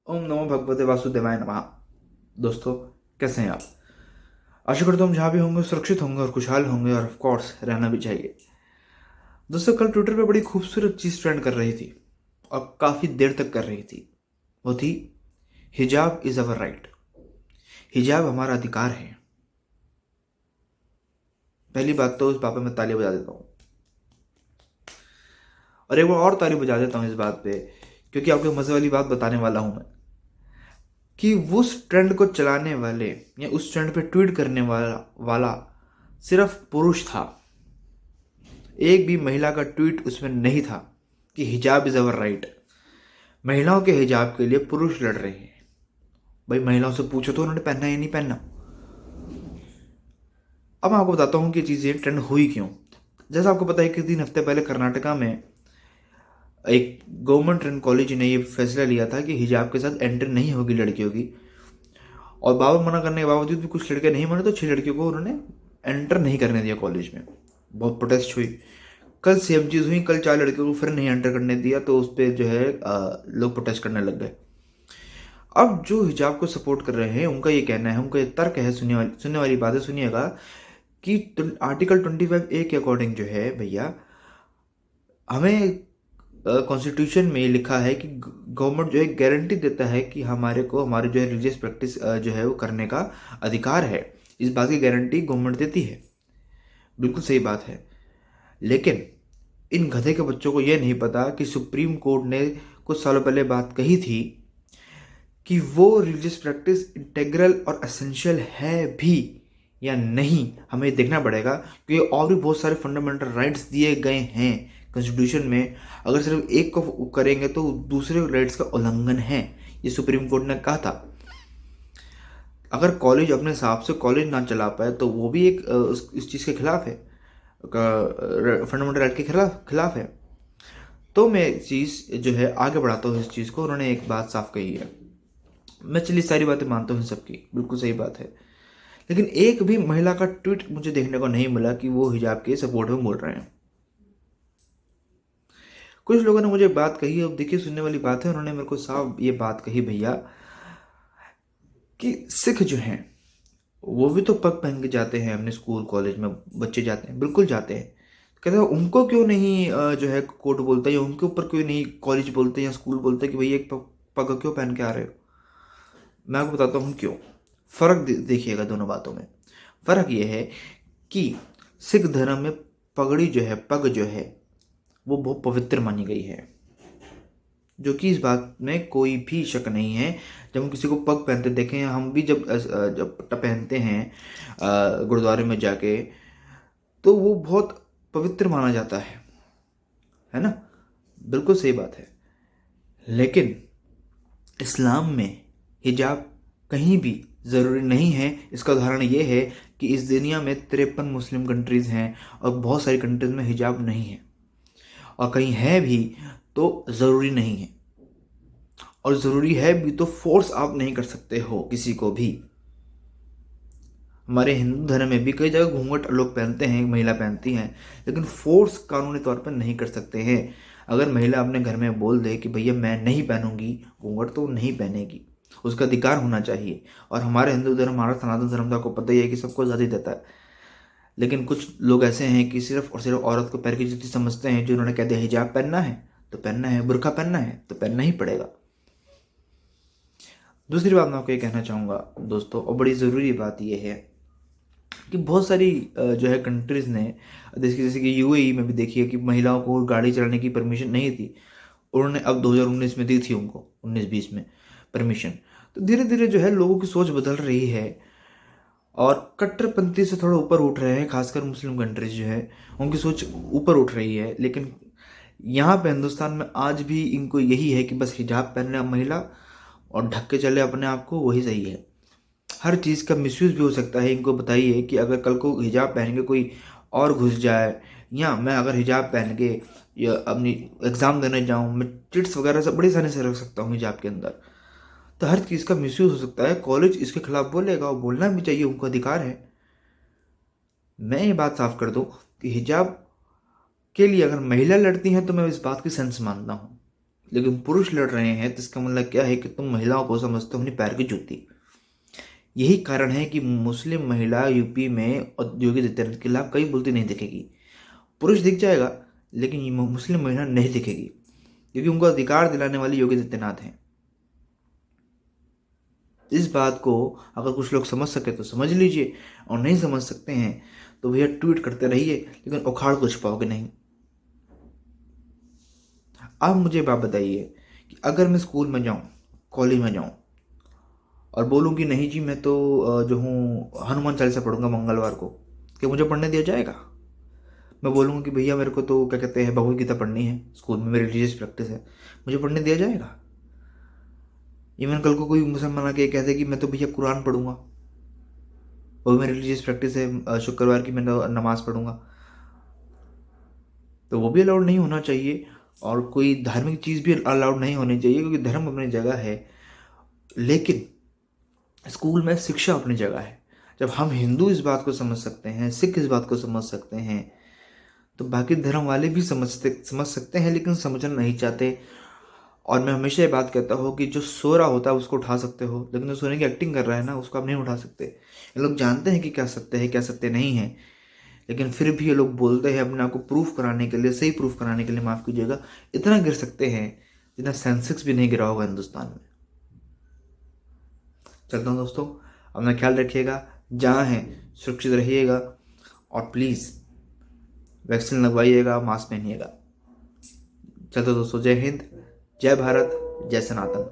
ओम नमो भगवते वासुदेवाय नमः। दोस्तों, कैसे हैं आप? आशा करता हूँ हम जहाँ भी होंगे सुरक्षित होंगे और खुशहाल होंगे, और ऑफ कोर्स रहना भी चाहिए। दोस्तों, कल ट्विटर पे बड़ी खूबसूरत चीज़ ट्रेंड कर रही थी और काफ़ी देर तक कर रही थी। वो थी, हिजाब इज़ अवर राइट। हिजाब हमारा अधिकार है। पहली बात तो इस बात पे मैं ताली बजा देता हूँ, और एक बार और ताली बजा देता हूँ इस बात पे, क्योंकि आपको मज़े वाली बात बताने वाला हूँ मैं, कि उस ट्रेंड को चलाने वाले या उस ट्रेंड पे ट्वीट करने वाला सिर्फ पुरुष था। एक भी महिला का ट्वीट उसमें नहीं था कि हिजाब इज़ अवर राइट। महिलाओं के हिजाब के लिए पुरुष लड़ रहे हैं। भाई, महिलाओं से पूछो तो उन्होंने पहनना है या नहीं पहनना। अब मैं आपको बताता हूँ कि चीज़ें ट्रेंड हुई क्यों। जैसा आपको पता है कि 3 हफ्ते पहले कर्नाटका में एक गवर्नमेंट रन कॉलेज ने ये फैसला लिया था कि हिजाब के साथ एंट्री नहीं होगी लड़कियों की, और बाबा मना करने के बावजूद भी कुछ लड़के नहीं माने, तो 6 लड़कियों को उन्होंने एंटर नहीं करने दिया कॉलेज में। बहुत प्रोटेस्ट हुई। कल सेम चीज़ हुई, कल 4 लड़कियों को फिर नहीं एंटर करने दिया, तो उस पर जो है लोग प्रोटेस्ट करने लग गए। अब जो हिजाब को सपोर्ट कर रहे हैं उनका ये कहना है, उनका ये तर्क है, सुनने वाली बात है, सुनिएगा, कि आर्टिकल 25A के अकॉर्डिंग जो है भैया, हमें कॉन्स्टिट्यूशन में ये लिखा है कि गवर्नमेंट जो है गारंटी देता है कि हमारे को हमारे जो है रिलीजियस प्रैक्टिस जो है वो करने का अधिकार है। इस बात की गारंटी गवर्नमेंट देती है। बिल्कुल सही बात है। लेकिन इन गधे के बच्चों को यह नहीं पता कि सुप्रीम कोर्ट ने कुछ सालों पहले बात कही थी कि वो रिलीजियस प्रैक्टिस इंटेग्रल और एसेंशियल है भी या नहीं। हमें देखना पड़ेगा, क्योंकि और भी बहुत सारे फंडामेंटल राइट्स दिए गए हैं कॉन्स्टिट्यूशन में। अगर सिर्फ एक को करेंगे तो दूसरे राइट्स का उल्लंघन है, ये सुप्रीम कोर्ट ने कहा था। अगर कॉलेज अपने हिसाब से कॉलेज ना चला पाए तो वो भी एक इस चीज़ के खिलाफ है, फंडामेंटल राइट के खिलाफ है। तो मैं चीज़ जो है आगे बढ़ाता हूँ इस चीज़ को। उन्होंने एक बात साफ कही है, मैं चलिए सारी बातें मानता हूँ सबकी, बिल्कुल सही बात है, लेकिन एक भी महिला का ट्वीट मुझे देखने को नहीं मिला कि वो हिजाब के सपोर्ट में बोल रहे हैं। कुछ लोगों ने मुझे बात कही, अब देखिए सुनने वाली बात है, उन्होंने मेरे को साफ ये बात कही भैया, कि सिख जो हैं वो भी तो पग पहन के जाते हैं अपने स्कूल कॉलेज में, बच्चे जाते हैं, बिल्कुल जाते हैं। कहते हैं उनको क्यों नहीं जो है कोर्ट बोलता है, या उनके ऊपर क्यों नहीं कॉलेज बोलते हैं या स्कूल बोलते हैं कि भैया एक पग क्यों पहन के आ रहे हो। मैं आपको बताता हूँ क्यों। फ़र्क देखिएगा दोनों बातों में। फ़र्क ये है कि सिख धर्म में पगड़ी जो है, पग जो है, वो बहुत पवित्र मानी गई है, जो कि इस बात में कोई भी शक नहीं है। जब हम किसी को पग पहनते देखें, हम भी जब पट्टा पहनते हैं गुरुद्वारे में जाके, तो वो बहुत पवित्र माना जाता है ना। बिल्कुल सही बात है। लेकिन इस्लाम में हिजाब कहीं भी ज़रूरी नहीं है। इसका उदाहरण ये है कि इस दुनिया में 53 मुस्लिम कंट्रीज़ हैं, और बहुत सारी कंट्रीज़ में हिजाब नहीं है, और कहीं है भी तो ज़रूरी नहीं है, और ज़रूरी है भी तो फोर्स आप नहीं कर सकते हो किसी को भी। हमारे हिंदू धर्म में भी कई जगह घूंघट लोग पहनते हैं, महिला पहनती हैं, लेकिन फोर्स कानूनी तौर पर नहीं कर सकते हैं। अगर महिला अपने घर में बोल दे कि भैया मैं नहीं पहनूंगी घूंघट, तो नहीं पहनेगी, उसका अधिकार होना चाहिए। और हमारे हिंदू धर्म, हमारा सनातन धर्म तो आपको पता ही है कि सबको आज़ादी देता है। लेकिन कुछ लोग ऐसे हैं कि सिर्फ और सिर्फ औरत को पैर की जूती समझते हैं, जो उन्होंने कह दिया हिजाब पहनना है तो पहनना है, बुर्का पहनना है तो पहनना ही पड़ेगा। दूसरी बात मैं आपको ये कहना चाहूँगा दोस्तों, और बड़ी ज़रूरी बात यह है कि बहुत सारी जो है कंट्रीज़ ने, जैसे कि यूएई में भी देखिए कि महिलाओं को गाड़ी चलाने की परमिशन नहीं थी, उन्होंने अब 2019 में दी थी उनको, 19-20 में परमिशन। तो धीरे धीरे जो है लोगों की सोच बदल रही है, और कट्टरपंथी से थोड़ा ऊपर उठ रहे हैं, खासकर मुस्लिम कंट्रीज जो है उनकी सोच ऊपर उठ रही है। लेकिन यहाँ पे हिंदुस्तान में आज भी इनको यही है कि बस हिजाब पहनना महिला और ढक के चले अपने आप को, वही सही है। हर चीज़ का मिसयूज़ भी हो सकता है। इनको बताइए कि अगर कल को हिजाब पहन के कोई और घुस जाए, या मैं अगर हिजाब पहन के या अपनी एग्ज़ाम देने जाऊँ, मैं चिट्स वगैरह सब बड़ी आसानी से रख सकता हूँ हिजाब के अंदर, तो हर चीज़ का मिसयूज़ हो सकता है। कॉलेज इसके खिलाफ बोलेगा, और बोलना भी चाहिए, उनको अधिकार है। मैं ये बात साफ कर दूँ कि हिजाब के लिए अगर महिला लड़ती हैं तो मैं इस बात की सेंस मानता हूँ, लेकिन पुरुष लड़ रहे हैं तो इसका मतलब क्या है कि तुम महिलाओं को समझते हो अपनी पैर की जूती। यही कारण है कि मुस्लिम महिला यूपी में औद्योगिक आदित्यनाथ के खिलाफ कई बोलती नहीं दिखेगी। पुरुष दिख जाएगा लेकिन ये मुस्लिम महिला नहीं दिखेगी, क्योंकि उनको अधिकार दिलाने वाले योगी आदित्यनाथ हैं। इस बात को अगर कुछ लोग समझ सके तो समझ लीजिए, और नहीं समझ सकते हैं तो भैया ट्वीट करते रहिए, लेकिन उखाड़ कुछ पाओगे नहीं। अब मुझे बात बताइए कि अगर मैं स्कूल में जाऊं, कॉलेज में जाऊं और बोलूं कि नहीं जी मैं तो जो हूँ हनुमान चालीसा पढ़ूंगा मंगलवार को, क्या मुझे पढ़ने दिया जाएगा? मैं बोलूँगा कि भैया मेरे को तो क्या कहते हैं भगवत गीता पढ़नी है, स्कूल में मेरी रिलीजियस प्रैक्टिस है, मुझे पढ़ने दिया जाएगा? इवन कल को कोई मुसलमान आके कहते कि मैं तो भैया कुरान पढ़ूंगा, वो भी मेरी रिलीजियस प्रैक्टिस है, शुक्रवार की मैं नमाज पढ़ूंगा, तो वो भी अलाउड नहीं होना चाहिए। और कोई धार्मिक चीज़ भी अलाउड नहीं होनी चाहिए, क्योंकि धर्म अपनी जगह है, लेकिन स्कूल में शिक्षा अपनी जगह है। जब हम हिंदू इस बात को समझ सकते हैं, सिख इस बात को समझ सकते हैं, तो बाकी धर्म वाले भी समझ सकते हैं, लेकिन समझना नहीं चाहते। और मैं हमेशा ये बात कहता हूँ कि जो सो रहा होता है उसको उठा सकते हो, लेकिन जो सोने की एक्टिंग कर रहा है ना उसको आप नहीं उठा सकते। ये लोग जानते हैं कि क्या सत्य है क्या सत्य नहीं है, लेकिन फिर भी ये लोग बोलते हैं अपने आप को प्रूफ कराने के लिए, सही प्रूफ कराने के लिए, माफ़ कीजिएगा, इतना गिर सकते हैं जितना सेंसेक्स भी नहीं गिरा होगा हिंदुस्तान में। चलता हूँ दोस्तों, अपना ख्याल रखिएगा, जहाँ हैं सुरक्षित रहिएगा, और प्लीज़ वैक्सीन लगवाइएगा, मास्क पहनिएगा। चलते दोस्तों, जय हिंद, जय भारत, जय सनातन।